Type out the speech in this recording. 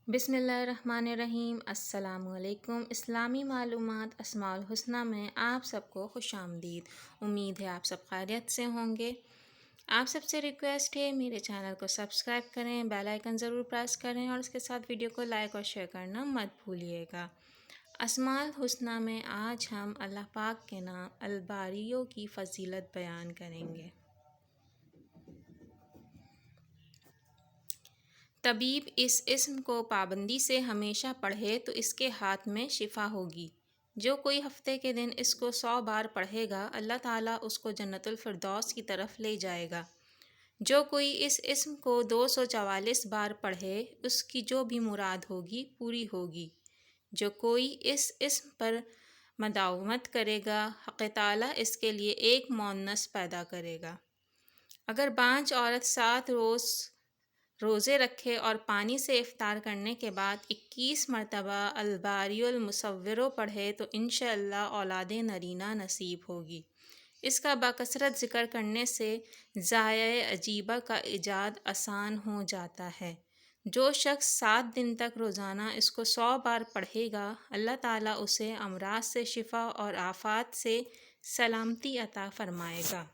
بسم اللہ الرحمن الرحیم۔ السلام علیکم۔ اسلامی معلومات اسماء الحسنہ میں آپ سب کو خوش آمدید۔ امید ہے آپ سب خیریت سے ہوں گے۔ آپ سب سے ریکویسٹ ہے میرے چینل کو سبسکرائب کریں، بیل آئیکن ضرور پریس کریں اور اس کے ساتھ ویڈیو کو لائک اور شیئر کرنا مت بھولیے گا۔ اسماء الحسنہ میں آج ہم اللہ پاک کے نام الباریوں کی فضیلت بیان کریں گے۔ طبیب اس اسم کو پابندی سے ہمیشہ پڑھے تو اس کے ہاتھ میں شفا ہوگی۔ جو کوئی ہفتے کے دن اس کو 100 بار پڑھے گا اللہ تعالیٰ اس کو جنت الفردوس کی طرف لے جائے گا۔ جو کوئی اس اسم کو 244 بار پڑھے اس کی جو بھی مراد ہوگی پوری ہوگی۔ جو کوئی اس اسم پر مداومت کرے گا حق تعالیٰ اس کے لیے ایک مؤنث پیدا کرے گا۔ اگر بانجھ عورت 7 روز روزے رکھے اور پانی سے افطار کرنے کے بعد 21 مرتبہ الباری المصور پڑھے تو انشاءاللہ اولاد نرینہ نصیب ہوگی۔ اس کا بکثرت ذکر کرنے سے ضائع عجیبہ کا ایجاد آسان ہو جاتا ہے۔ جو شخص 7 دن تک روزانہ اس کو 100 بار پڑھے گا اللہ تعالیٰ اسے امراض سے شفا اور آفات سے سلامتی عطا فرمائے گا۔